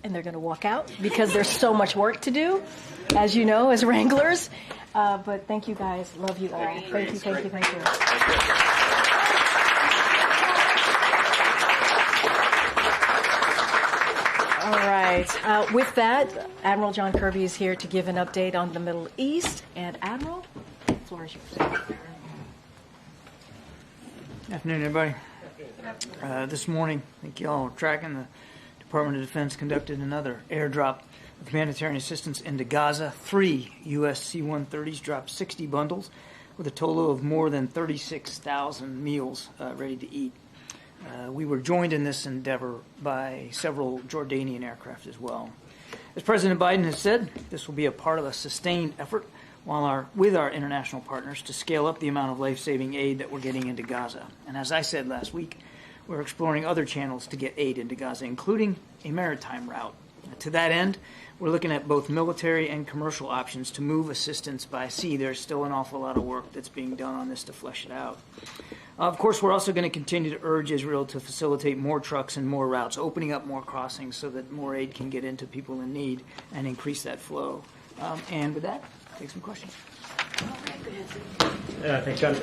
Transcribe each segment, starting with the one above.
and they're going to walk out because there's so much work to do, as you know, as wranglers. But thank you guys. Love you all. Thank you, thank you, thank you. All right. With that, Admiral John Kirby is here to give an update on the Middle East. And Admiral, the floor is yours. Good afternoon, everybody. This morning, I think you all are tracking, the Department of Defense conducted another airdrop of humanitarian assistance into Gaza. 3 U.S. C-130s dropped 60 bundles with a total of more than 36,000 meals ready to eat. We were joined in this endeavor by several Jordanian aircraft as well. As President Biden has said, this will be a part of a sustained effort with our international partners to scale up the amount of life-saving aid that we're getting into Gaza. And as I said last week, we're exploring other channels to get aid into Gaza, including a maritime route. To that end, we're looking at both military and commercial options to move assistance by sea. There's still an awful lot of work that's being done on this to flesh it out. Of course, we're also going to continue to urge Israel to facilitate more trucks and more routes, opening up more crossings so that more aid can get into people in need and increase that flow. And with that, take some questions. Thanks, John.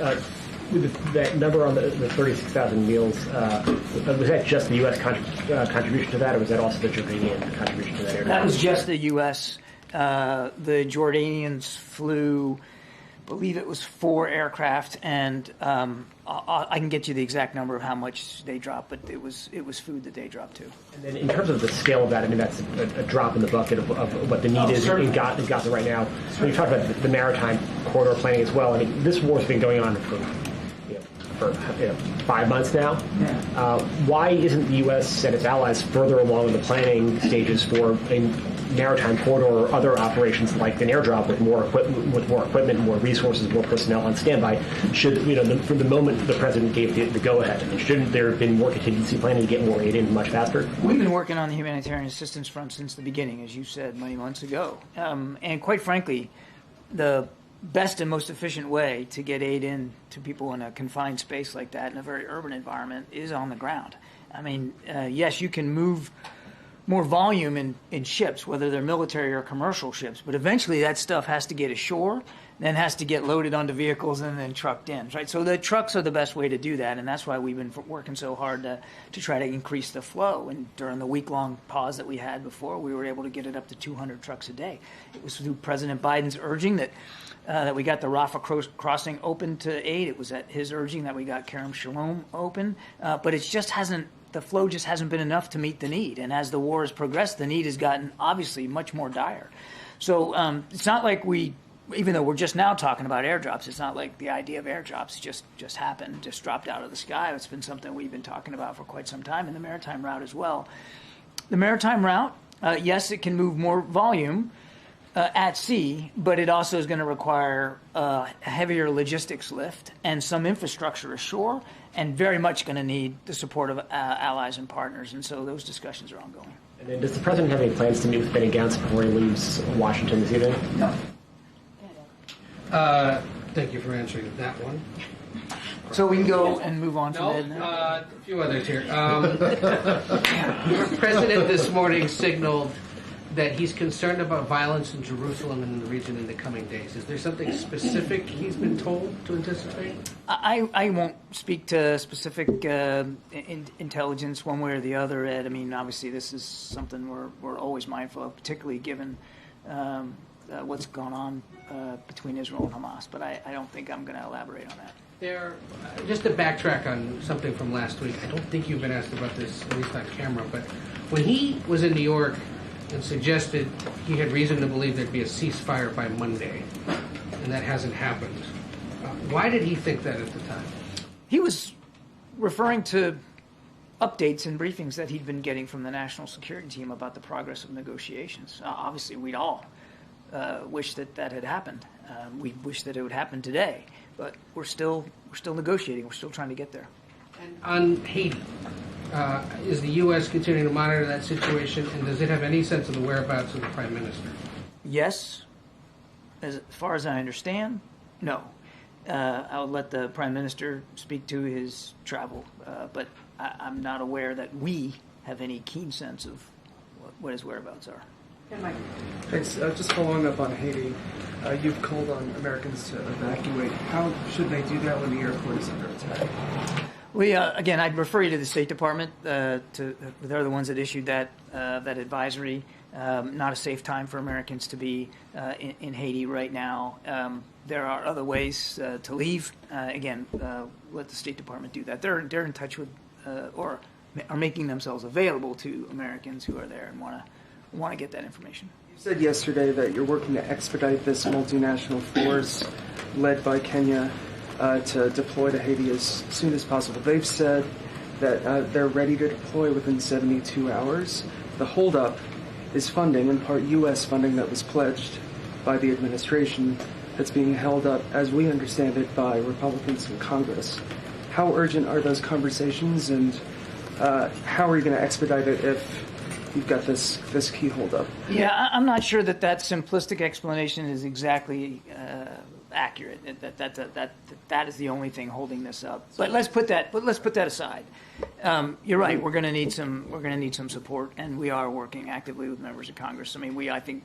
With that number on the 36,000 meals, was that just the U.S. contribution to that, or was that also the Jordanian contribution to that area? That was just the U.S. The Jordanians flew, I believe it was 4 aircraft, and I can get you the exact number of how much they dropped, but it was food that they dropped too. And then in terms of the scale of that, I mean, that's a drop in the bucket of what the need is in Gaza right now. When you talk about the maritime corridor planning as well, I mean, this war's been going on for 5 months now. Yeah. Why isn't the U.S. and its allies further along in the planning stages for a maritime corridor or other operations like an airdrop with more equipment, more resources, more personnel on standby? Should, from the moment the president gave the go-ahead, I mean, shouldn't there have been more contingency planning to get more aid in much faster? We've been working on the humanitarian assistance front since the beginning, as you said, many months ago. And quite frankly, the best and most efficient way to get aid in to people in a confined space like that in a very urban environment is on the ground. I mean, yes, you can move more volume in ships, whether they're military or commercial ships, but eventually that stuff has to get ashore, then has to get loaded onto vehicles and then trucked in, right? So the trucks are the best way to do that, and that's why we've been working so hard to try to increase the flow. And during the week-long pause that we had before, we were able to get it up to 200 trucks a day. It was through President Biden's urging that we got the Rafah crossing open to aid. It was at his urging that we got Kerem Shalom open, but the flow just hasn't been enough to meet the need. And as the war has progressed, the need has gotten obviously much more dire. So it's not like even though we're just now talking about airdrops, it's not like the idea of airdrops just happened, just dropped out of the sky. It's been something we've been talking about for quite some time, and the maritime route as well. The maritime route, yes, it can move more volume at sea, but it also is going to require a heavier logistics lift and some infrastructure ashore, and very much going to need the support of allies and partners. And so those discussions are ongoing. And then does the president have any plans to meet with Benny Gance before he leaves Washington this evening? No. Thank you for answering that one. So we can go and move on from there. A few others here. The president this morning signaled that he's concerned about violence in Jerusalem and in the region in the coming days. Is there something specific he's been told to anticipate? I won't speak to specific intelligence one way or the other, Ed. I mean, obviously this is something we're always mindful of, particularly given what's gone on between Israel and Hamas. But I don't think I'm going to elaborate on that. Just to backtrack on something from last week, I don't think you've been asked about this, at least on camera, but when he was in New York and suggested he had reason to believe there'd be a ceasefire by Monday, and that hasn't happened. Why did he think that at the time? He was referring to updates and briefings that he'd been getting from the National Security Team about the progress of negotiations. Obviously, we'd all wish that had happened. We wish that it would happen today, but we're still negotiating. We're still trying to get there. And on Haiti, is the U.S. continuing to monitor that situation, and does it have any sense of the whereabouts of the Prime Minister? Yes. As far as I understand, no. I'll let the Prime Minister speak to his travel, but I'm not aware that we have any keen sense of what his whereabouts are. Thanks. Just following up on Haiti, you've called on Americans to evacuate. How should they do that when the airport is under attack? We again, I'd refer you to the State Department. They're the ones that issued that advisory. Not a safe time for Americans to be in Haiti right now. There are other ways to leave. Again, let the State Department do that. They're in touch with or are making themselves available to Americans who are there and want to get that information. You said yesterday that you're working to expedite this multinational force led by Kenya to deploy to Haiti as soon as possible. They've said that they're ready to deploy within 72 hours. The holdup is funding, in part U.S. funding that was pledged by the administration that's being held up, as we understand it, by Republicans in Congress. How urgent are those conversations, and how are you going to expedite it if you've got this key holdup? Yeah, I'm not sure that simplistic explanation is exactly accurate. That is the only thing holding this up. But let's put that aside. You're right. We're going to need some support, and we are working actively with members of Congress. I mean, I think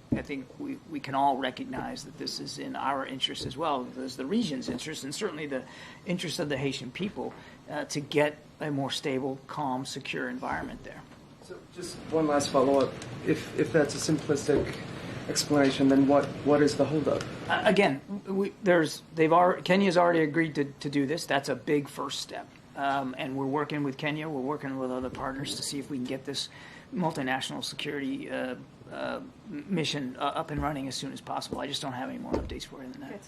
we can all recognize that this is in our interest as well as the region's interest, and certainly the interest of the Haitian people to get a more stable, calm, secure environment there. So just one last follow-up. If that's a simplistic explanation, then what is the holdup? Again, Kenya's already agreed to do this. That's a big first step. And we're working with Kenya. We're working with other partners to see if we can get this multinational security mission up and running as soon as possible. I just don't have any more updates for you than that.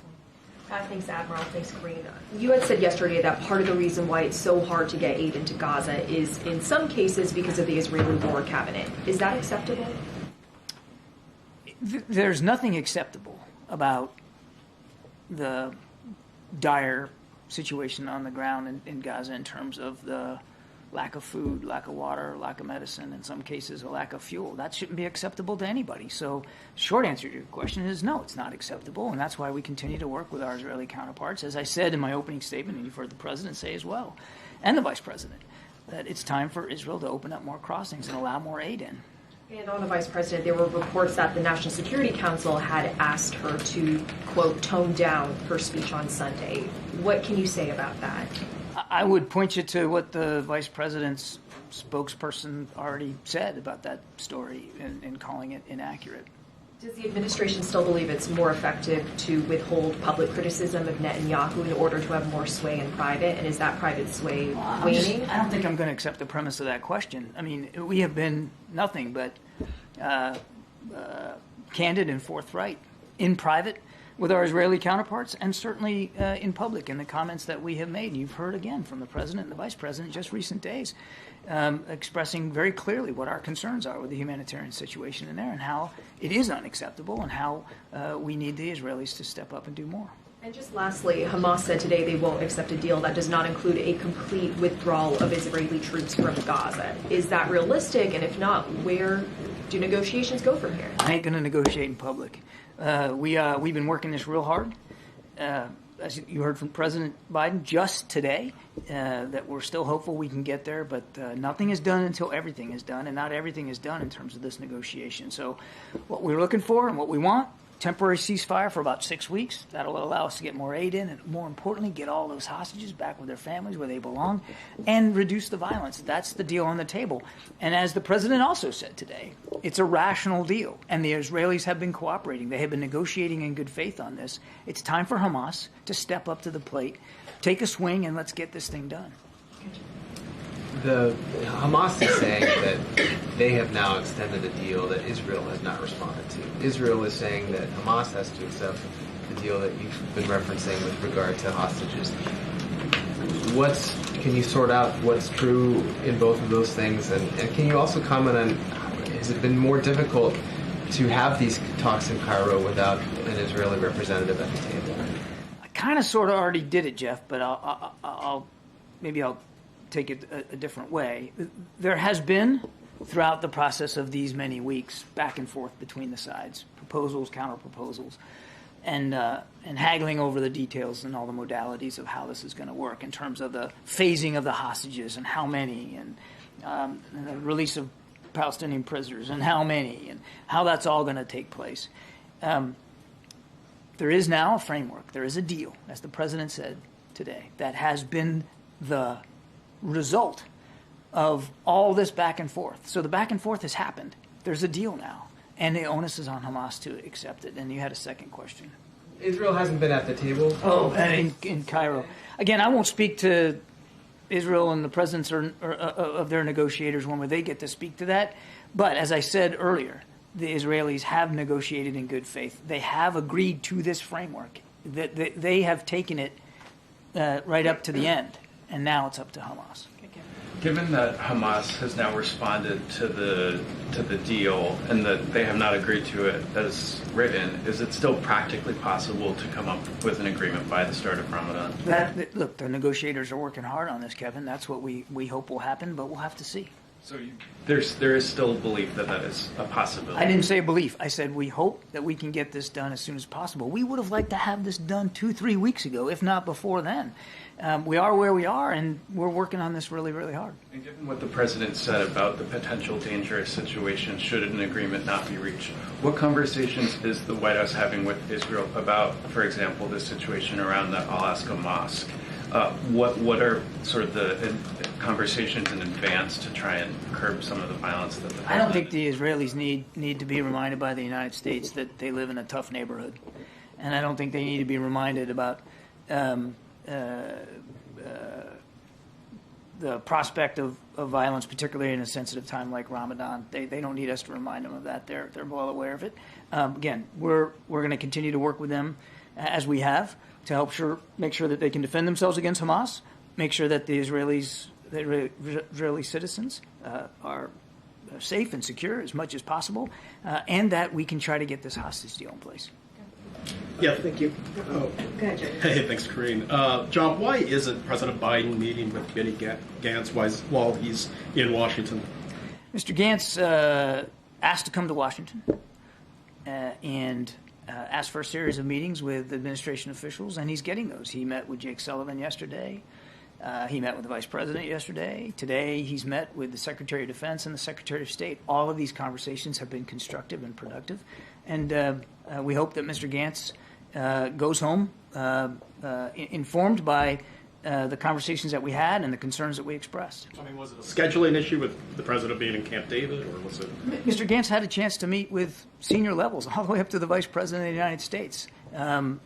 Thanks, Admiral. Thanks, Karine. You had said yesterday that part of the reason why it's so hard to get aid into Gaza is, in some cases, because of the Israeli war cabinet. Is that acceptable? There's nothing acceptable about the dire situation on the ground in Gaza in terms of the lack of food, lack of water, lack of medicine, in some cases a lack of fuel. That shouldn't be acceptable to anybody. So short answer to your question is no, it's not acceptable, and that's why we continue to work with our Israeli counterparts. As I said in my opening statement, and you've heard the President say as well, and the Vice President, that it's time for Israel to open up more crossings and allow more aid in. And on the Vice President, there were reports that the National Security Council had asked her to, quote, tone down her speech on Sunday. What can you say about that? I would point you to what the Vice President's spokesperson already said about that story in calling it inaccurate. Does the administration still believe it's more effective to withhold public criticism of Netanyahu in order to have more sway in private? And is that private sway waning? I don't think I'm going to accept the premise of that question. I mean, we have been nothing but candid and forthright in private with our Israeli counterparts, and certainly in public in the comments that we have made. You've heard again from the President and the Vice President just recent days expressing very clearly what our concerns are with the humanitarian situation in there and how it is unacceptable and how we need the Israelis to step up and do more. And just lastly, Hamas said today they won't accept a deal that does not include a complete withdrawal of Israeli troops from Gaza. Is that realistic? And if not, where do negotiations go from here? I ain't going to negotiate in public. We've been working this real hard. As you heard from President Biden just today, that we're still hopeful we can get there, but nothing is done until everything is done, and not everything is done in terms of this negotiation. So what we're looking for and what we want, temporary ceasefire for about 6 weeks. That'll allow us to get more aid in and, more importantly, get all those hostages back with their families where they belong and reduce the violence. That's the deal on the table. And as the president also said today, it's a rational deal, and the Israelis have been cooperating. They have been negotiating in good faith on this. It's time for Hamas to step up to the plate, take a swing, and let's get this thing done. The Hamas is saying that they have now extended a deal that Israel has not responded to. Israel is saying that Hamas has to accept the deal that you've been referencing with regard to hostages. Can you sort out what's true in both of those things? And can you also comment on, has it been more difficult to have these talks in Cairo without an Israeli representative at the table? I kind of sort of already did it, Jeff, but I'll take it a different way. There has been, throughout the process of these many weeks, back and forth between the sides, proposals, counter-proposals, and haggling over the details and all the modalities of how this is going to work in terms of the phasing of the hostages and how many, and the release of Palestinian prisoners and how many and how that's all going to take place. There is now a framework. There is a deal, as the president said today, that has been the result of all this back and forth. So the back and forth has happened. There's a deal now, and the onus is on Hamas to accept it. And you had a second question. Israel hasn't been at the table. Oh, in Cairo. Again, I won't speak to Israel and the presidents of their negotiators when they get to speak to that. But as I said earlier, the Israelis have negotiated in good faith. They have agreed to this framework. They have taken it right up to the end, and now it's up to Hamas. Given that Hamas has now responded to the deal and that they have not agreed to it as written, is it still practically possible to come up with an agreement by the start of Ramadan? Look, the negotiators are working hard on this, Kevin. That's what we hope will happen, but we'll have to see. So there is still belief that is a possibility. I didn't say belief. I said we hope that we can get this done as soon as possible. We would have liked to have this done 2-3 weeks ago, if not before then. We are where we are, and we're working on this really, really hard. And given what the president said about the potential dangerous situation should an agreement not be reached, what conversations is the White House having with Israel about, for example, the situation around the Al-Aqsa Mosque? What are sort of the conversations in advance to try and curb some of the violence that the I don't think the Israelis need to be reminded by the United States that they live in a tough neighborhood. And I don't think they need to be reminded about the prospect of violence, particularly in a sensitive time like Ramadan. They don't need us to remind them of that. They're well aware of it. Again, we're going to continue to work with them as we have to help make sure that they can defend themselves against Hamas, make sure that the Israeli citizens are safe and secure as much as possible, and that we can try to get this hostage deal in place. Yeah, thank you. Go ahead, Jay. Hey, thanks, Karine. John, why isn't President Biden meeting with Benny Gance while he's in Washington? Mr. Gance asked to come to Washington and asked for a series of meetings with administration officials, and he's getting those. He met with Jake Sullivan yesterday. He met with the Vice President yesterday. Today, he's met with the Secretary of Defense and the Secretary of State. All of these conversations have been constructive and productive, and we hope that Mr. Gance goes home informed by the conversations that we had and the concerns that we expressed. I mean, was it a scheduling issue with the president being in Camp David, or was it? Mr. Gance had a chance to meet with senior levels, all the way up to the Vice President of the United States. And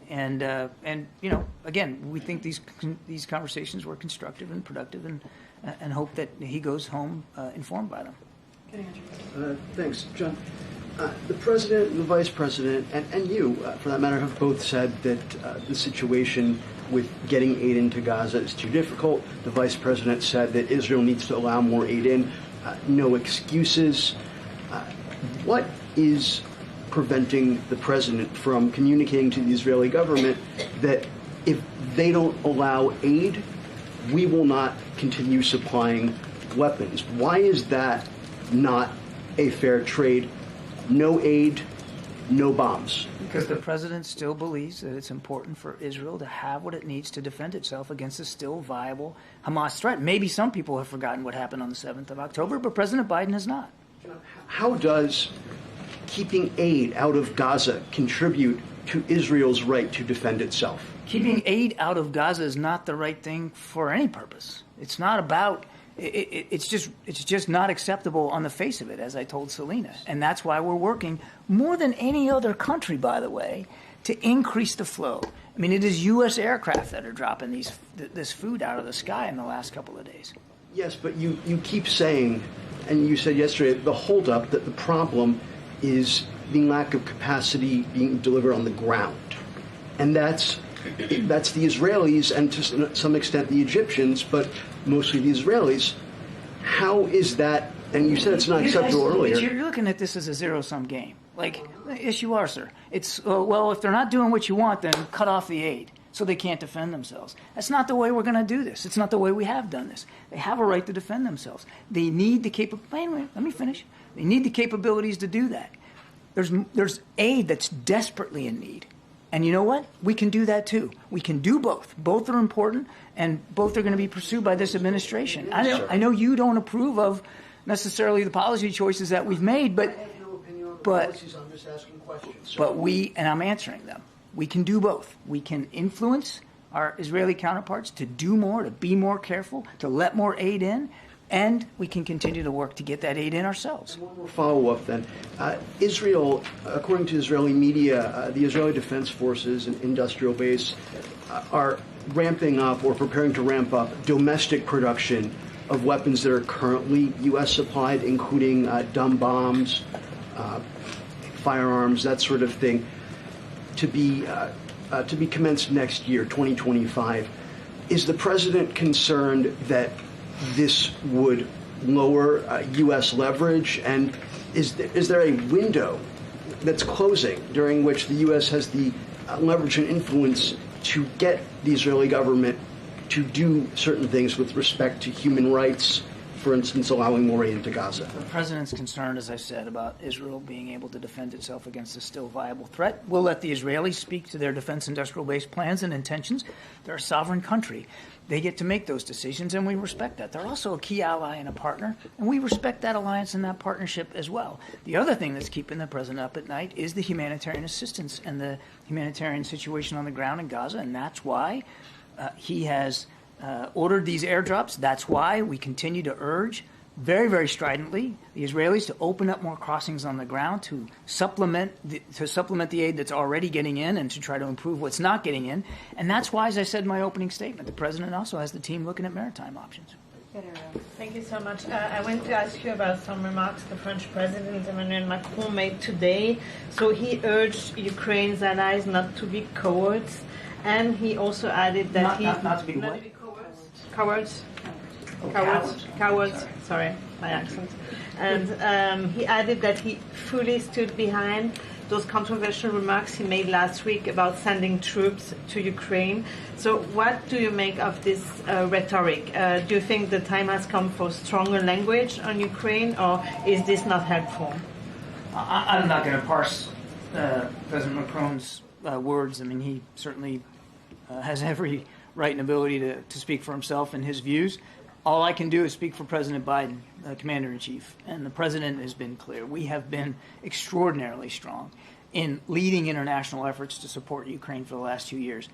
you know, again, we think these conversations were constructive and productive, and hope that he goes home informed by them. Thanks, John. The president and the vice president, and you, for that matter, have both said that the situation with getting aid into Gaza is too difficult. The vice president said that Israel needs to allow more aid in. No excuses. What is preventing the president from communicating to the Israeli government that if they don't allow aid, we will not continue supplying weapons? Why is that not a fair trade? No aid, no bombs. Because the president still believes that it's important for Israel to have what it needs to defend itself against a still viable Hamas threat. Maybe some people have forgotten what happened on the 7th of October, but President Biden has not. How does keeping aid out of Gaza contribute to Israel's right to defend itself? Keeping aid out of Gaza is not the right thing for any purpose. It's not about... It's just not acceptable on the face of it, as I told Selena. And that's why we're working more than any other country, by the way, to increase the flow. I mean, it is U.S. aircraft that are dropping this food out of the sky in the last couple of days. Yes, but you keep saying, and you said yesterday, the holdup, that the problem is the lack of capacity being delivered on the ground. And that's the Israelis and to some extent the Egyptians, but mostly the Israelis. How is that? And you said it's not acceptable earlier. You're looking at this as a zero-sum game. Like, yes, you are, sir. It's, well, if they're not doing what you want, then cut off the aid so they can't defend themselves. That's not the way we're going to do this. It's not the way we have done this. They have a right to defend themselves. They need the capabilities. Let me finish. They need the capabilities to do that. There's aid that's desperately in need. And you know what? We can do that too. We can do both. Both are important, and both are going to be pursued by this administration. I know you don't approve of necessarily the policy choices that we've made, but I have no opinion on the but- policies. I'm just asking questions. but and I'm answering them. We can do both. We can influence our Israeli counterparts to do more, to be more careful, to let more aid in, and we can continue to work to get that aid in ourselves. One more follow-up then. Israel, according to Israeli media, the Israeli Defense Forces and industrial base are ramping up or preparing to ramp up domestic production of weapons that are currently U.S. supplied, including dumb bombs, firearms, that sort of thing, to be commenced next year, 2025. Is the president concerned that this would lower U.S. leverage? And is there a window that's closing during which the U.S. has the leverage and influence to get the Israeli government to do certain things with respect to human rights, for instance, allowing more aid into Gaza? The president's concerned, as I said, about Israel being able to defend itself against a still viable threat. We'll let the Israelis speak to their defense industrial base plans and intentions. They're a sovereign country. They get to make those decisions, and we respect that. They're also a key ally and a partner, and we respect that alliance and that partnership as well. The other thing that's keeping the president up at night is the humanitarian assistance and the humanitarian situation on the ground in Gaza, and that's why he has ordered these airdrops. That's why we continue to urge very, very stridently the Israelis to open up more crossings on the ground to supplement the aid that's already getting in and to try to improve what's not getting in. And that's why, as I said in my opening statement, the president also has the team looking at maritime options. Thank you so much. I want to ask you about some remarks the French President Emmanuel Macron made today. So he urged Ukraine's allies not to be cowards, and he also added that not to be what? Cowards. Sorry, my accent. And he added that he fully stood behind those controversial remarks he made last week about sending troops to Ukraine. So what do you make of this rhetoric? Do you think the time has come for stronger language on Ukraine, or is this not helpful? I'm not going to parse President Macron's words. I mean, he certainly has every right and ability to speak for himself and his views. All I can do is speak for President Biden, Commander-in-Chief, and the President has been clear. We have been extraordinarily strong in leading international efforts to support Ukraine for the last 2 years.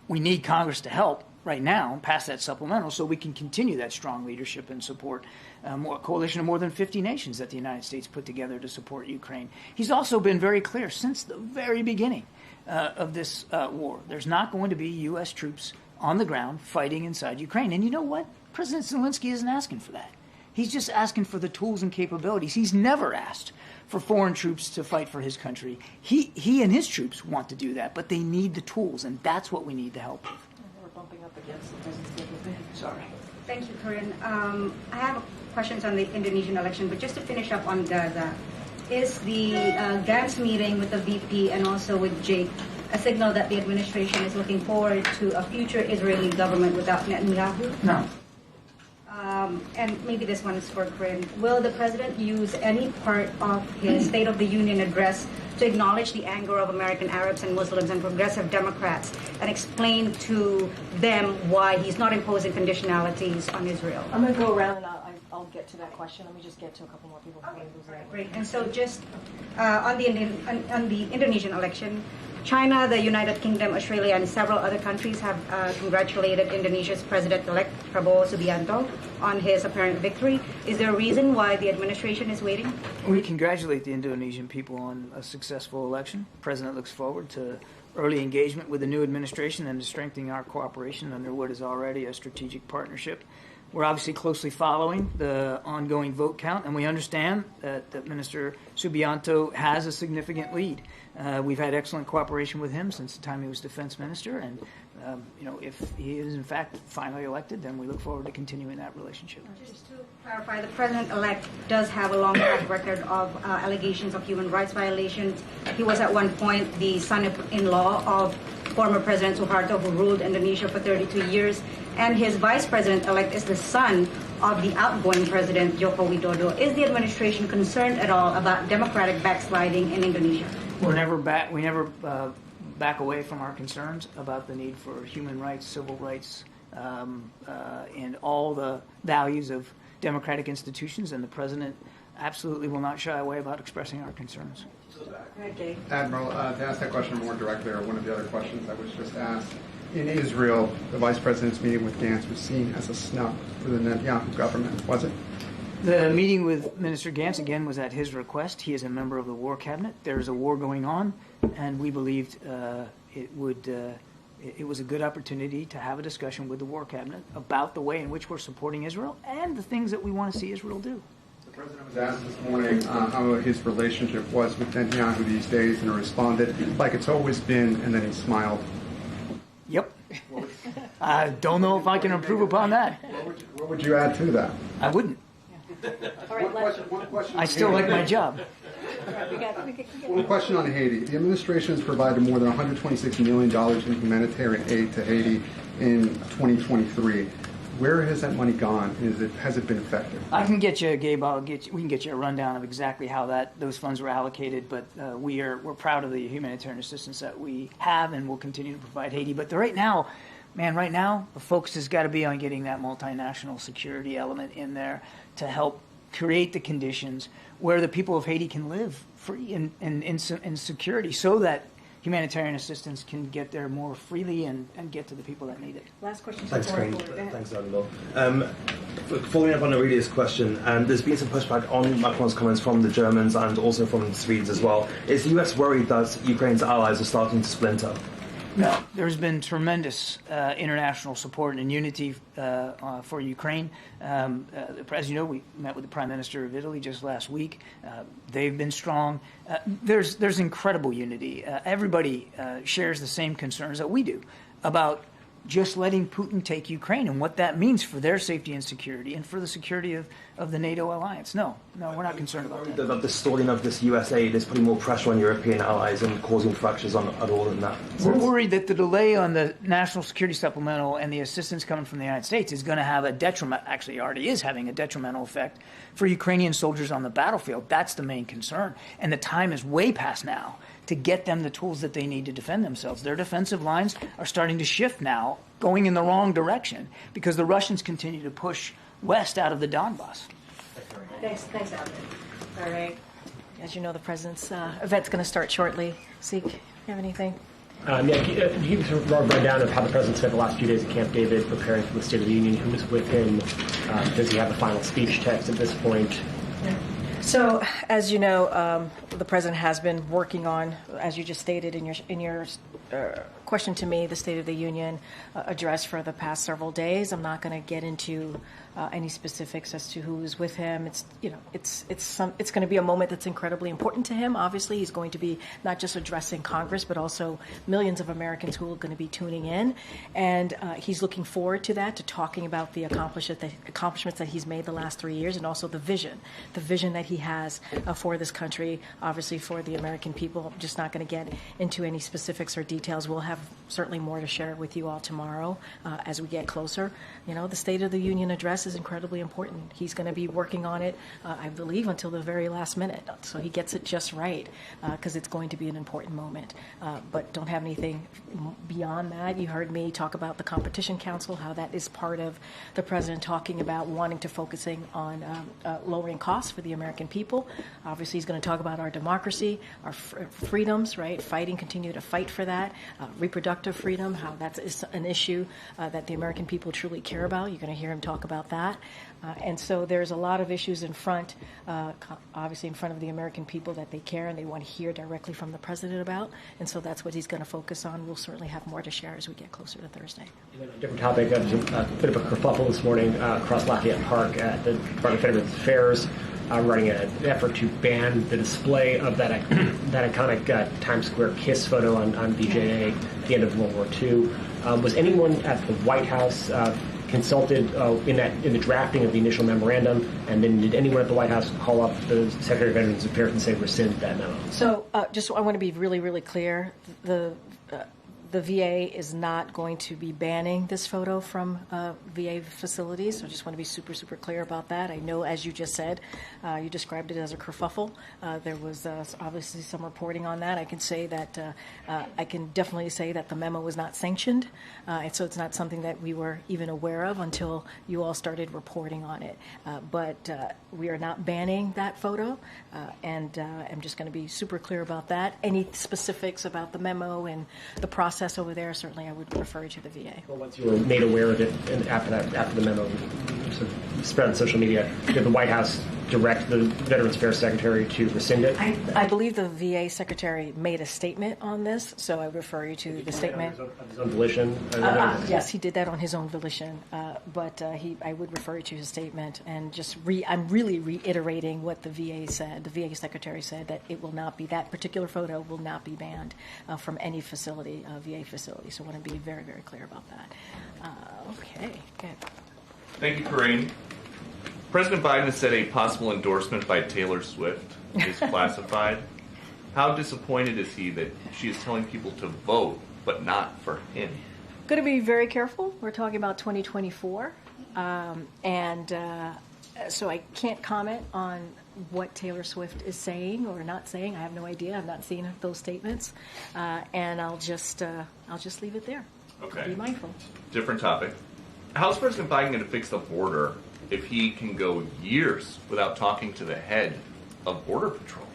We need Congress to help right now pass that supplemental so we can continue that strong leadership and support a coalition of more than 50 nations that the United States put together to support Ukraine. He's also been very clear since the very beginning of this war. There's not going to be U.S. troops on the ground fighting inside Ukraine. And you know what? President Zelensky isn't asking for that. He's just asking for the tools and capabilities. He's never asked for foreign troops to fight for his country. He and his troops want to do that, but they need the tools, and that's what we need to help with. We're bumping up against the president's. Sorry. Thank you, Karine. I have questions on the Indonesian election, but just to finish up on Gaza, is the Gance meeting with the VP and also with Jake a signal that the administration is looking forward to a future Israeli government without Netanyahu? No. And maybe this one is for Karine. Will the president use any part of his State of the Union address to acknowledge the anger of American Arabs and Muslims and progressive Democrats and explain to them why he's not imposing conditionalities on Israel? I'm going to go around and I'll get to that question. Let me just get to a couple more people. Okay, great. And so just on the Indonesian election, China, the United Kingdom, Australia, and several other countries have congratulated Indonesia's President-elect Prabowo Subianto on his apparent victory. Is there a reason why the administration is waiting? We congratulate the Indonesian people on a successful election. The President looks forward to early engagement with the new administration and to strengthening our cooperation under what is already a strategic partnership. We're obviously closely following the ongoing vote count, and we understand that Minister Subianto has a significant lead. We've had excellent cooperation with him since the time he was defense minister, and if he is in fact finally elected, then we look forward to continuing that relationship. Just to clarify, the president-elect does have a long track record of allegations of human rights violations. He was at one point the son-in-law of former President Suharto, who ruled Indonesia for 32 years, and his vice president-elect is the son of the outgoing President Joko Widodo. Is the administration concerned at all about democratic backsliding in Indonesia? We never back away from our concerns about the need for human rights, civil rights, and all the values of democratic institutions, and the president absolutely will not shy away about expressing our concerns. Admiral, to ask that question more directly, or one of the other questions that was just asked, in Israel, the vice president's meeting with Gantz was seen as a snub for the Netanyahu government, was it? The meeting with Minister Gantz, again, was at his request. He is a member of the War Cabinet. There is a war going on, and we believed it was a good opportunity to have a discussion with the War Cabinet about the way in which we're supporting Israel and the things that we want to see Israel do. The president was asked this morning how his relationship was with Netanyahu these days, and he responded like it's always been, and then he smiled. Yep. I don't know if I can improve upon that. What would you add to that? I wouldn't. One question I still like my job. One question on Haiti. The administration has provided more than $126 million in humanitarian aid to Haiti in 2023. Where has that money gone? Has it been effective? I can get you, Gabe. We can get you a rundown of exactly how those funds were allocated. But we're proud of the humanitarian assistance that we have and will continue to provide Haiti. But right now, the focus has got to be on getting that multinational security element in there to help create the conditions where the people of Haiti can live free and in security, so that humanitarian assistance can get there more freely and get to the people that need it. Last question. Thanks, Karine. Thanks, Admiral. Following up on Aurelia's question, there's been some pushback on Macron's comments from the Germans and also from the Swedes as well. Is the US worried that Ukraine's allies are starting to splinter? No, there's been tremendous international support and unity for Ukraine. As you know, we met with the Prime Minister of Italy just last week. They've been strong. There's incredible unity. Everybody shares the same concerns that we do about just letting Putin take Ukraine and what that means for their safety and security and for the security of the NATO alliance. No, we're not concerned about that. That the stalling of this US aid is putting more pressure on European allies and causing fractures at all in that sense. We're worried that the delay on the national security supplemental and the assistance coming from the United States is going to have a detriment, actually already is having a detrimental effect for Ukrainian soldiers on the battlefield. That's the main concern. And the time is way past now to get them the tools that they need to defend themselves. Their defensive lines are starting to shift now, going in the wrong direction, because the Russians continue to push west out of the Donbass. Thanks, Albert. All right. As you know, the president's event's going to start shortly. Seek, you have anything? Can you give us a rundown of how the president spent the last few days at Camp David preparing for the State of the Union? Who was with him? Does he have the final speech text at this point? Yeah. So, as you know, the president has been working on, as you just stated in your question to me, the State of the Union address for the past several days. I'm not going to get into any specifics as to who is with him. It's going to be a moment that's incredibly important to him. Obviously, he's going to be not just addressing Congress, but also millions of Americans who are going to be tuning in, and he's looking forward to that, to talking about the accomplishments that he's made the last 3 years, and also the vision that he has for this country, obviously for the American people. I'm just not going to get into any specifics or details. We'll have certainly more to share with you all tomorrow as we get closer. You know, the State of the Union address is incredibly important. He's going to be working on it, I believe, until the very last minute. So he gets it just right, because it's going to be an important moment. But don't have anything beyond that. You heard me talk about the Competition Council, how that is part of the president talking about wanting to focusing on lowering costs for the American people. Obviously, he's going to talk about our democracy, our freedoms, right? Continue to fight for that. Reproductive freedom, how that's an issue that the American people truly care about. You're going to hear him talk about that. And so there's a lot of issues in front, obviously in front of the American people that they care and they want to hear directly from the president about. And so that's what he's going to focus on. We'll certainly have more to share as we get closer to Thursday. Different topic. There was a bit of a kerfuffle this morning across Lafayette Park at the Department of Veterans Affairs, running an effort to ban the display of that iconic Times Square kiss photo on VJA at the end of World War II. Was anyone at the White House consulted in the drafting of the initial memorandum, and then did anyone at the White House call up the Secretary of Veterans Affairs and say rescind that memo? So I want to be really, really clear. The VA is not going to be banning this photo from VA facilities. So I just want to be super, super clear about that. I know, as you just said, you described it as a kerfuffle. There was obviously some reporting on that. I can say that I can definitely say that the memo was not sanctioned, and so it's not something that we were even aware of until you all started reporting on it. But we are not banning that photo, and I'm just going to be super clear about that. Any specifics about the memo and the process over there, certainly I would refer you to the VA. Well, once you were made aware of it, and after the memo sort of spread on social media, did the White House direct the Veterans Affairs Secretary to rescind it? I believe the VA Secretary made a statement on this, so I refer you to the statement. Of his own volition? Yes, he did that on his own volition, but I would refer you to his statement, and I'm really reiterating what the VA said. The VA Secretary said that it will not be, that particular photo will not be banned from any facility, VA facility. So I want to be very, very clear about that. Okay, good. Thank you, Karine. President Biden has said a possible endorsement by Taylor Swift is classified. How disappointed is he that she is telling people to vote, but not for him? Going to be very careful. We're talking about 2024. So I can't comment on what Taylor Swift is saying or not saying. I have no idea. I've not seen those statements. And I'll just leave it there. Okay. Be mindful. Different topic. How's President Biden going to fix the border if he can go years without talking to the head of Border Patrol?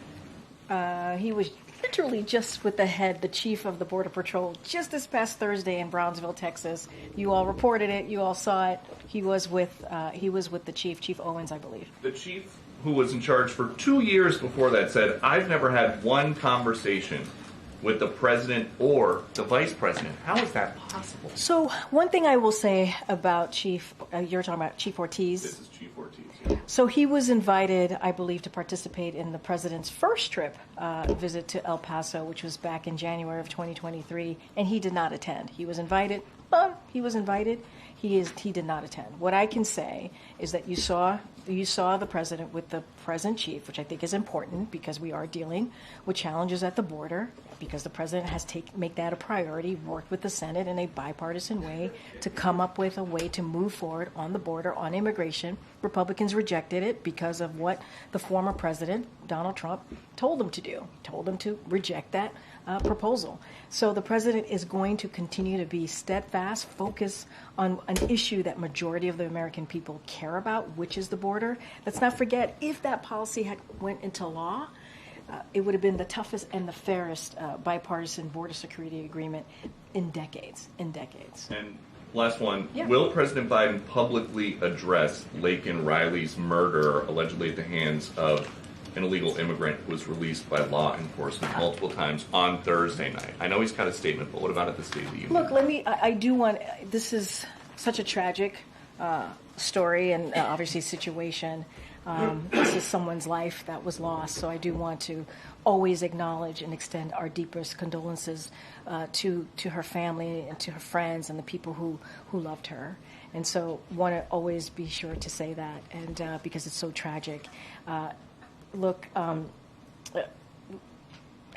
He was literally just with the chief of the Border Patrol, just this past Thursday in Brownsville, Texas. You all reported it. You all saw it. He was with the chief, Chief Owens, I believe. The chief, who was in charge for 2 years before that, said, "I've never had one conversation with the president or the vice president." How is that possible? So one thing I will say about Chief, you're talking about Chief Ortiz. This is Chief Ortiz. Yeah. So he was invited, I believe, to participate in the president's first trip visit to El Paso, which was back in January of 2023, and he did not attend. He was invited, but he was invited. He did not attend. What I can say is that you saw the president with the present chief, which I think is important because we are dealing with challenges at the border, because the president has make that a priority, worked with the Senate in a bipartisan way to come up with a way to move forward on the border on immigration. Republicans rejected it because of what the former president, Donald Trump, told them to do. He told them to reject that proposal. So the president is going to continue to be steadfast, focus on an issue that majority of the American people care about, which is the border. Let's not forget, if that policy had went into law, it would have been the toughest and the fairest bipartisan border security agreement in decades. And last one, yeah. Will President Biden publicly address Laken Riley's murder, allegedly at the hands of an illegal immigrant who was released by law enforcement multiple times on Thursday night? I know he's got a statement, but what about at the State of the Union? Look, I do want, this is such a tragic story and obviously situation. This is someone's life that was lost, so I do want to always acknowledge and extend our deepest condolences to her family and to her friends and the people who loved her. And so want to always be sure to say that, and because it's so tragic. Look, I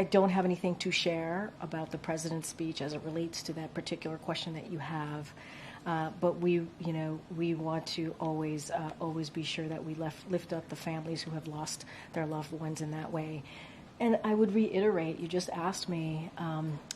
don't have anything to share about the president's speech as it relates to that particular question that you have. But we want to always be sure that we lift up the families who have lost their loved ones in that way. And I would reiterate, you just asked me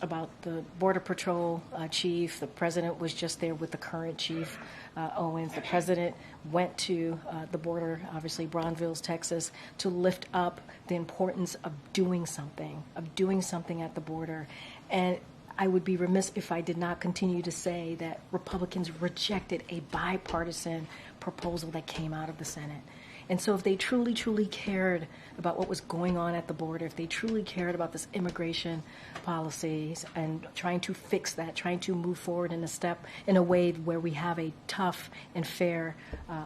about the Border Patrol chief. The president was just there with the current chief, Owens. The president went to the border, obviously Brownsville, Texas, to lift up the importance of doing something at the border. And I would be remiss if I did not continue to say that Republicans rejected a bipartisan proposal that came out of the Senate. And so if they truly, truly cared about what was going on at the border, if they truly cared about this immigration policies and trying to fix that, trying to move forward in a way where we have a tough and fair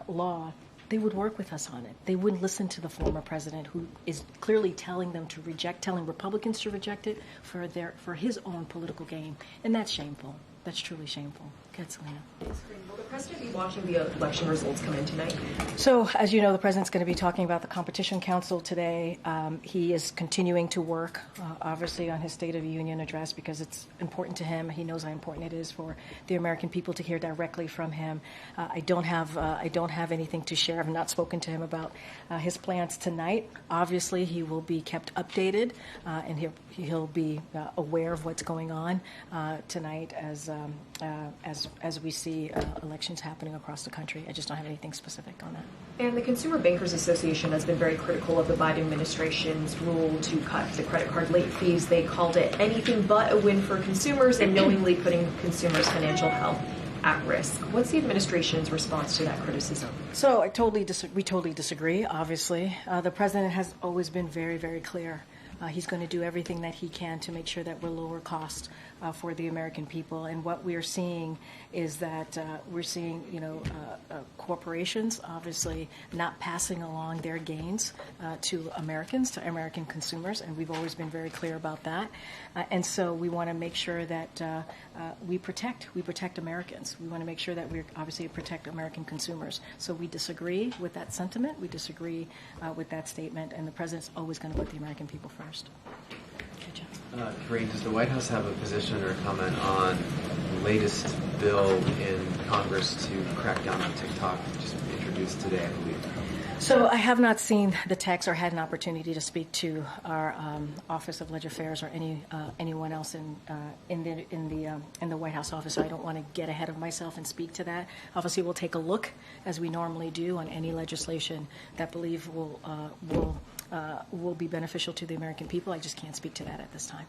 law, they would work with us on it. They wouldn't listen to the former president, who is clearly telling Republicans to reject it for his own political gain. And that's shameful. That's truly shameful. Get Selena. Will the president be watching the election results come in tonight? So, as you know, the president's going to be talking about the Competition Council today. He is continuing to work, obviously, on his State of the Union address because it's important to him. He knows how important it is for the American people to hear directly from him. I don't have anything to share. I've not spoken to him about his plans tonight. Obviously, he will be kept updated, and he'll be aware of what's going on tonight as we see elections happening across the country. I just don't have anything specific on that. And the Consumer Bankers Association has been very critical of the Biden administration's rule to cut the credit card late fees. They called it anything but a win for consumers and knowingly putting consumers' financial health at risk. What's the administration's response to that criticism? So we totally disagree, obviously. The president has always been very, very clear. He's going to do everything that he can to make sure that we're lower cost for the American people. And what we're seeing is that corporations obviously not passing along their gains to Americans, to American consumers, and we've always been very clear about that. And so we want to make sure that we protect Americans. We want to make sure that we obviously protect American consumers. So we disagree with that sentiment. We disagree with that statement, and the president's always going to put the American people first. Karine, does the White House have a position or comment on the latest bill in Congress to crack down on TikTok, just introduced today, I believe? So I have not seen the text or had an opportunity to speak to our Office of Legislative Affairs or anyone else in the White House office. So I don't want to get ahead of myself and speak to that. Obviously, we'll take a look, as we normally do, on any legislation that believe will be beneficial to the American people. I just can't speak to that at this time.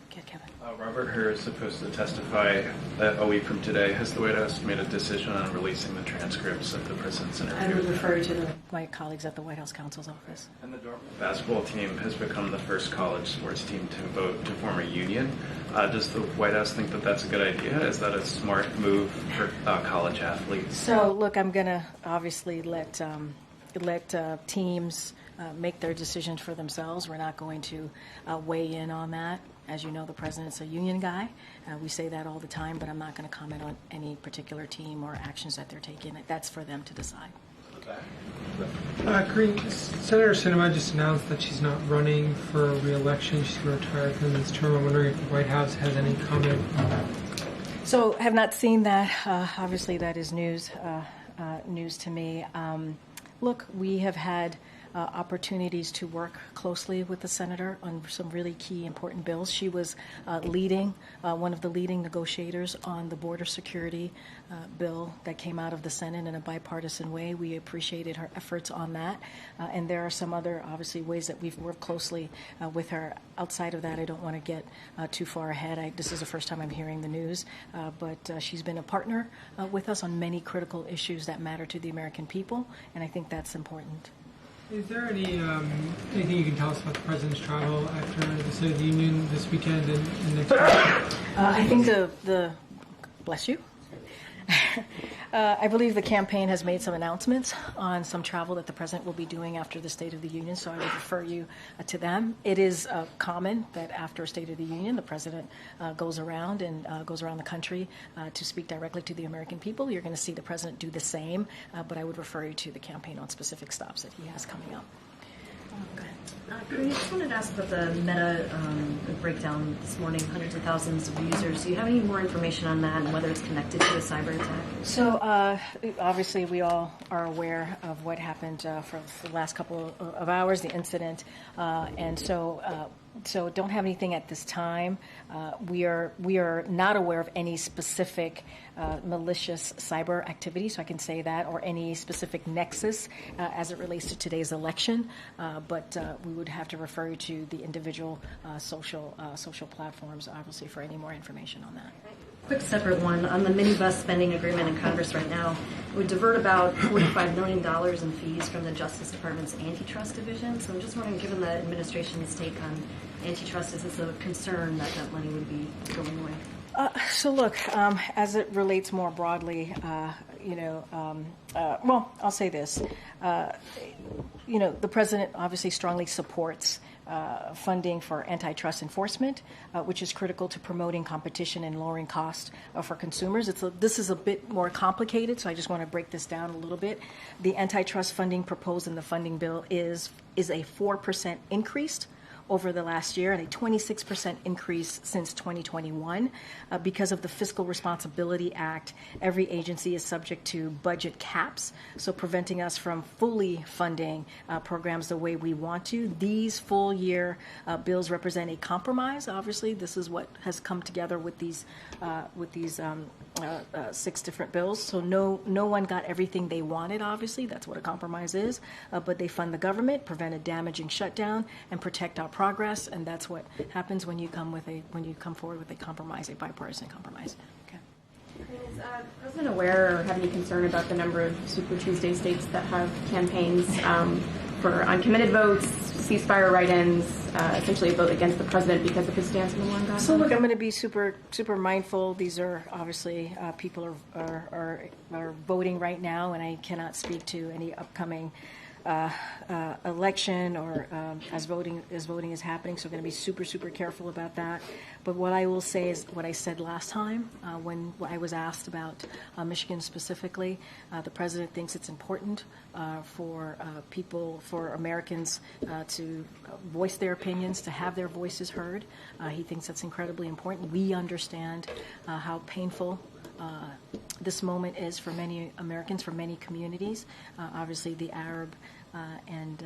Okay, Kevin. Robert Hur is supposed to testify a week from today. Has the White House made a decision on releasing the transcripts of the president's interview? I would refer you to my colleagues at the White House counsel's office. And the Dortmund basketball team has become the first college sports team to vote to form a union. Does the White House think that that's a good idea? Is that a smart move for college athletes? So, look, I'm going to obviously let teams make their decisions for themselves. We're not going to weigh in on that. As you know, the president's a union guy. We say that all the time, but I'm not going to comment on any particular team or actions that they're taking. That's for them to decide. Karine, Senator Sinema just announced that she's not running for re-election. She's going to retire from this term. I'm wondering if the White House has any comment on that. So, have not seen that. Obviously, that is news to me. Look, we have had opportunities to work closely with the senator on some really key important bills. She was one of the leading negotiators on the border security bill that came out of the Senate in a bipartisan way. We appreciated her efforts on that. And there are some other, obviously, ways that we've worked closely with her. Outside of that, I don't want to get too far ahead. This is the first time I'm hearing the news. But she's been a partner with us on many critical issues that matter to the American people, and I think that's important. Is there anything you can tell us about the president's travel after the State of the Union this weekend and next week? I think bless you. I believe the campaign has made some announcements on some travel that the president will be doing after the State of the Union, so I would refer you to them. It is common that after a State of the Union, the president goes around the country to speak directly to the American people. You're going to see the president do the same, but I would refer you to the campaign on specific stops that he has coming up. I just wanted to ask about the Meta breakdown this morning, hundreds of thousands of users. Do you have any more information on that and whether it's connected to a cyber attack? So obviously we all are aware of what happened for the last couple of hours, the incident, and so don't have anything at this time. We are not aware of any specific malicious cyber activity, so I can say that, or any specific nexus as it relates to today's election. But we would have to refer you to the individual social platforms, obviously, for any more information on that. Quick separate one. On the minibus spending agreement in Congress right now, it would divert about $45 million in fees from the Justice Department's antitrust division. So I'm just wondering, given the administration's take on antitrust, is this a concern that that money would be going away? So look, as it relates more broadly, well, I'll say this. The president obviously strongly supports funding for antitrust enforcement, which is critical to promoting competition and lowering costs for consumers. This is a bit more complicated, so I just want to break this down a little bit. The antitrust funding proposed in the funding bill is a 4% increase over the last year and a 26% increase since 2021. Because of the Fiscal Responsibility Act, every agency is subject to budget caps, so preventing us from fully funding programs the way we want to. These full year bills represent a compromise. Obviously, this is what has come together with these 6 different bills. So no one got everything they wanted, obviously. That's what a compromise is. But they fund the government, prevent a damaging shutdown, and protect our progress. And that's what happens when you come forward with a compromise, a bipartisan compromise. Okay. Is the President aware or have any concern about the number of Super Tuesday states that have campaigns for uncommitted votes, ceasefire write-ins, essentially a vote against the president because of his stance on the war in Gaza? So look, I'm going to be super mindful. These are obviously people are voting right now, and I cannot speak to any upcoming election or as voting is happening. So I'm going to be super careful about that. But what I will say is what I said last time when I was asked about Michigan specifically. The president thinks it's important for Americans to voice their opinions, to have their voices heard. He thinks that's incredibly important. We understand how painful this moment is for many Americans, for many communities. Obviously, the Arab and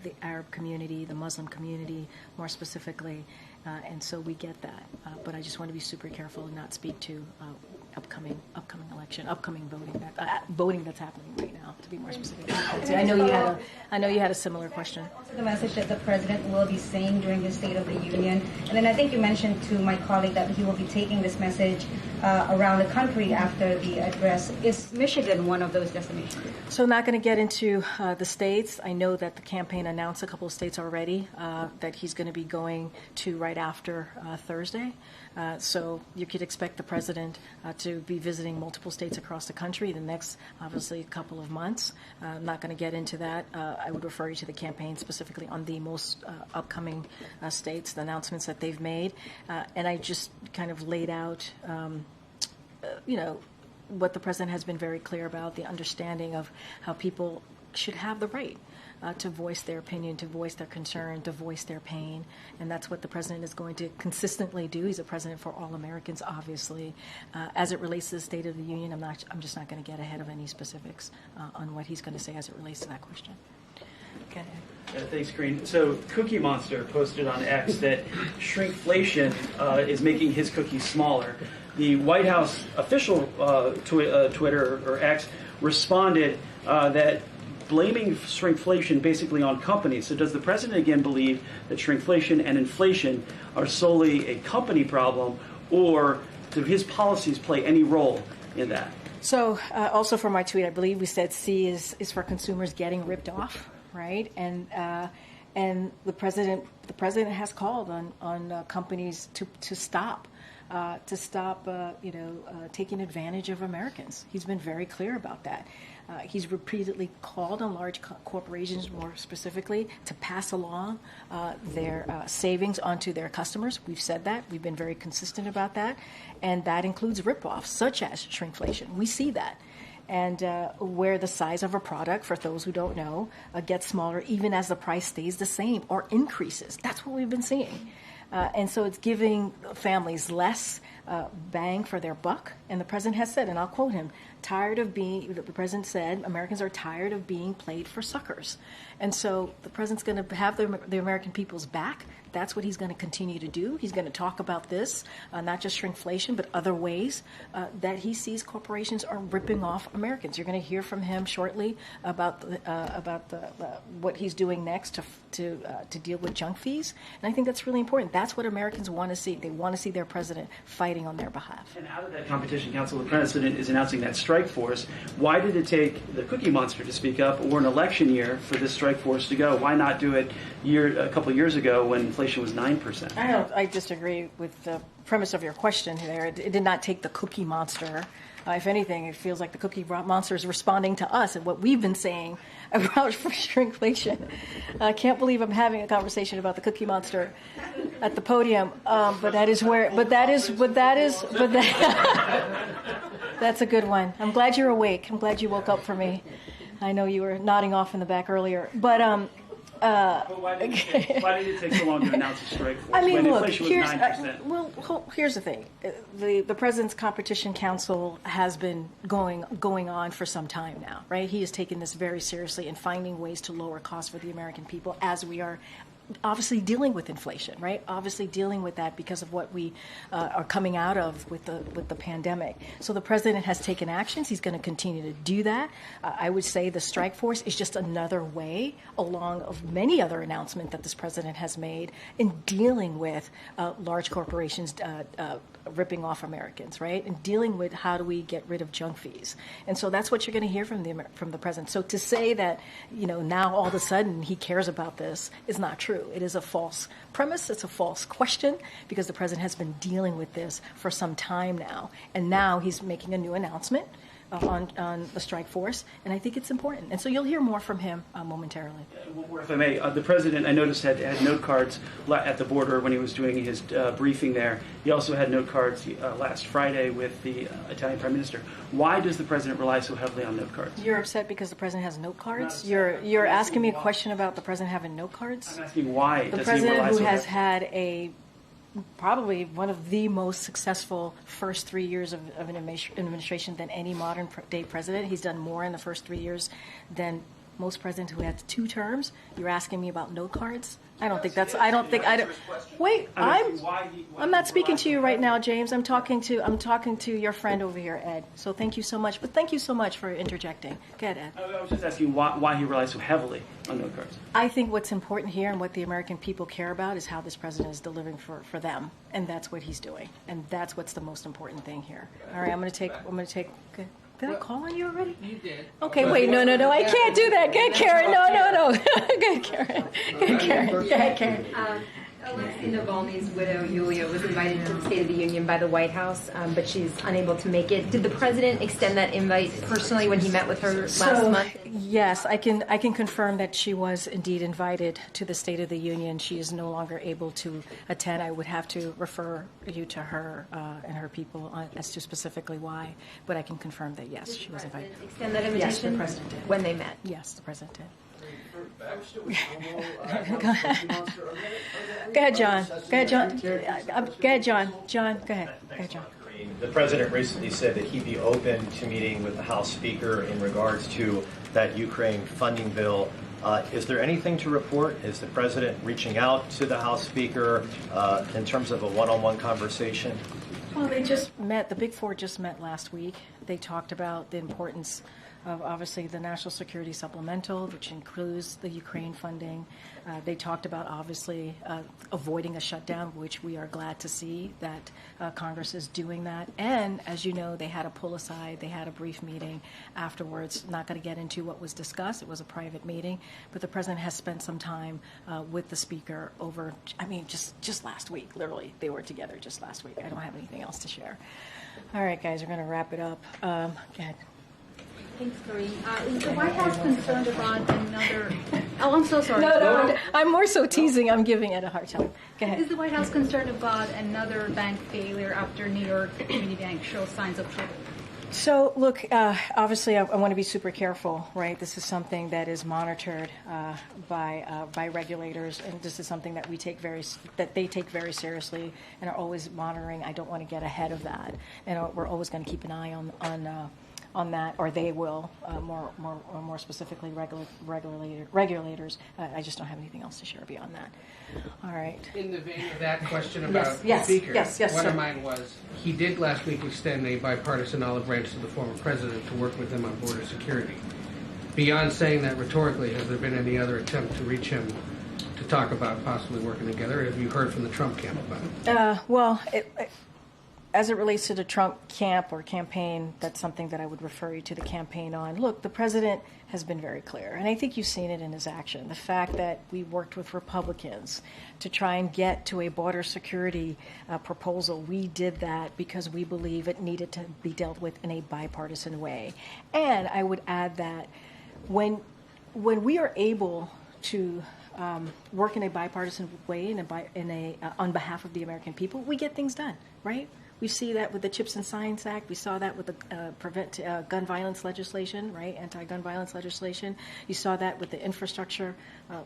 the Arab community, the Muslim community, more specifically, and so we get that. But I just want to be super careful and not speak to upcoming election, upcoming voting that's happening right now. To be more specific, I know you had a similar question. Also, the message that the president will be saying during the State of the Union, and then I think you mentioned to my colleague that he will be taking this message around the country after the address. Is Michigan one of those destinations? So, not going to get into the states. I know that the campaign announced a couple of states already that he's going to be going to right after Thursday. So you could expect the president to be visiting multiple states across the country the next, obviously, couple of months. I'm not going to get into that. I would refer you to the campaign specifically on the most upcoming states, the announcements that they've made. And I just kind of laid out, what the president has been very clear about, the understanding of how people should have the right to voice their opinion, to voice their concern, to voice their pain. And that's what the president is going to consistently do. He's a president for all Americans, obviously. As it relates to the State of the Union, I'm just not going to get ahead of any specifics on what he's going to say as it relates to that question. Okay. Thanks, Karine. So Cookie Monster posted on X that shrinkflation is making his cookies smaller. The White House official Twitter or X responded that blaming shrinkflation basically on companies. So does the president again believe that shrinkflation and inflation are solely a company problem, or do his policies play any role in that? So also for my tweet, I believe we said C is for consumers getting ripped off, right? And the president has called on companies to stop taking advantage of Americans. He's been very clear about that. He's repeatedly called on large corporations, more specifically, to pass along their savings onto their customers. We've said that. We've been very consistent about that. And that includes ripoffs, such as shrinkflation. We see that. And where the size of a product, for those who don't know, gets smaller even as the price stays the same or increases. That's what we've been seeing. And so it's giving families less bang for their buck. And the president has said, and I'll quote him, the president said, Americans are tired of being played for suckers. And so the president's going to have the American people's back. That's what he's going to continue to do. He's going to talk about this, not just shrinkflation, but other ways that he sees corporations are ripping off Americans. You're going to hear from him shortly about what he's doing next to deal with junk fees. And I think that's really important. That's what Americans want to see. They want to see their president fighting on their behalf. And out of that Competition Council, the president is announcing that strike force. Why did it take the Cookie Monster to speak up, or an election year for this strike force to go? Why not do it a couple of years ago when inflation was 9%. I disagree with the premise of your question there. It did not take the cookie monster. If anything, it feels like the cookie monster is responding to us and what we've been saying about shrinkflation. I can't believe I'm having a conversation about the cookie monster at the podium, but that's a good one. I'm glad you're awake. I'm glad you woke up for me. I know you were nodding off in the back earlier, but why did it take so long to announce a strike force? I mean, when look, inflation was 9%? here's the thing. The President's Competition Council has been going on for some time now, right? He has taken this very seriously and finding ways to lower costs for the American people as we are obviously dealing with inflation, right? Obviously dealing with that because of what we are coming out of with the pandemic. So the president has taken actions. He's going to continue to do that. I would say the strike force is just another way along of many other announcements that this president has made in dealing with large corporations ripping off Americans, right? And dealing with how do we get rid of junk fees. And so that's what you're going to hear from the president. So to say that, now all of a sudden he cares about this is not true. It is a false premise. It's a false question because the president has been dealing with this for some time now. And now he's making a new announcement on the strike force, and I think it's important. And so you'll hear more from him momentarily. If I may, the president, I noticed, had note cards at the border when he was doing his briefing there. He also had note cards last Friday with the Italian Prime Minister. Why does the president rely so heavily on note cards? You're upset because the president has note cards? You're asking me a question about the president having note cards? I'm asking why. The president who has had probably one of the most successful first 3 years of an administration than any modern day president. He's done more in the first 3 years than most presidents who had 2 terms. You're asking me about note cards? I'm not speaking to you right now, James. I'm talking to your friend over here, Ed. So thank you so much. But thank you so much for interjecting. Go ahead, Ed. I was just asking why he relies so heavily on note cards. I think what's important here and what the American people care about is how this president is delivering for them, and that's what he's doing, and that's what's the most important thing here. All right, I'm going to take. Did I call on you already? You did. Okay, wait, no, I can't do that. Go ahead, Karen. No. Go ahead, Karen. Alexei Navalny's widow, Yulia, was invited to the State of the Union by the White House, but she's unable to make it. Did the president extend that invite personally when he met with her last month? Yes, I can confirm that she was indeed invited to the State of the Union. She is no longer able to attend. I would have to refer you to her and her people as to specifically why, but I can confirm that, yes, she was invited. Extend that invitation? Yes, the president did. When they met? Yes, the president did. Go ahead, John. John, go ahead. The president recently said that he'd be open to meeting with the House Speaker in regards to that Ukraine funding bill. Is there anything to report? Is the president reaching out to the House Speaker in terms of a one-on-one conversation? Well, they just met. The Big Four just met last week. They talked about the importance of obviously the National Security Supplemental, which includes the Ukraine funding. They talked about obviously avoiding a shutdown, which we are glad to see that Congress is doing that. And as you know, they had a pull aside. They had a brief meeting afterwards. Not going to get into what was discussed. It was a private meeting. But the president has spent some time with the speaker over, just last week. Literally, they were together just last week. I don't have anything else to share. All right, guys, we're going to wrap it up. Go ahead. Thanks, Karine. Is the White House concerned about another... Oh, I'm so sorry. No, I'm more so teasing. I'm giving it a hard time. Go ahead. Is the White House concerned about another bank failure after New York Community Bank shows signs of trouble? So, look, obviously I want to be super careful, right? This is something that is monitored by regulators, and this is something that they take very seriously and are always monitoring. I don't want to get ahead of that, and we're always going to keep an eye on that, or they will, more specifically regulators. I just don't have anything else to share beyond that. All right. In the vein of that question about yes, the speaker, yes, one sir. of mine was, he did last week extend a bipartisan olive branch to the former president to work with him on border security. Beyond saying that rhetorically, has there been any other attempt to reach him to talk about possibly working together? Have you heard from the Trump camp about it? as it relates to the Trump camp or campaign, that's something that I would refer you to the campaign on. Look, the president has been very clear, and I think you've seen it in his action. The fact that we worked with Republicans to try and get to a border security proposal, we did that because we believe it needed to be dealt with in a bipartisan way. And I would add that when we are able to work in a bipartisan way on behalf of the American people, we get things done, right? We see that with the Chips and Science Act. We saw that with the prevent gun violence legislation, right? Anti-gun violence legislation. You saw that with the infrastructure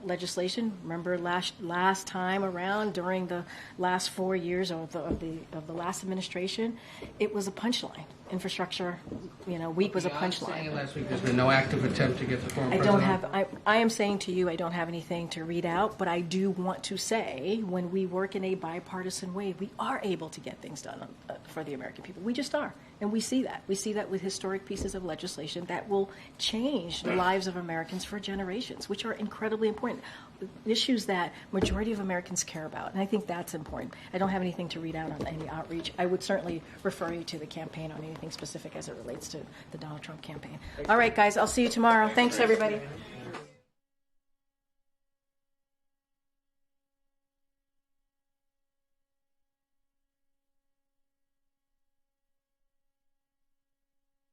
legislation. Remember last time around, during the last 4 years of the last administration, it was a punchline. Infrastructure, week was a punchline. Last week, there's been no active attempt to get the former president. I am saying to you, I don't have anything to read out, but I do want to say, when we work in a bipartisan way, we are able to get things done for the American people. We just are. And we see that. We see that with historic pieces of legislation that will change the lives of Americans for generations, which are incredibly important. Issues that majority of Americans care about. And I think that's important. I don't have anything to read out on any outreach. I would certainly refer you to the campaign on anything specific as it relates to the Donald Trump campaign. All right, guys, I'll see you tomorrow. Thanks, everybody.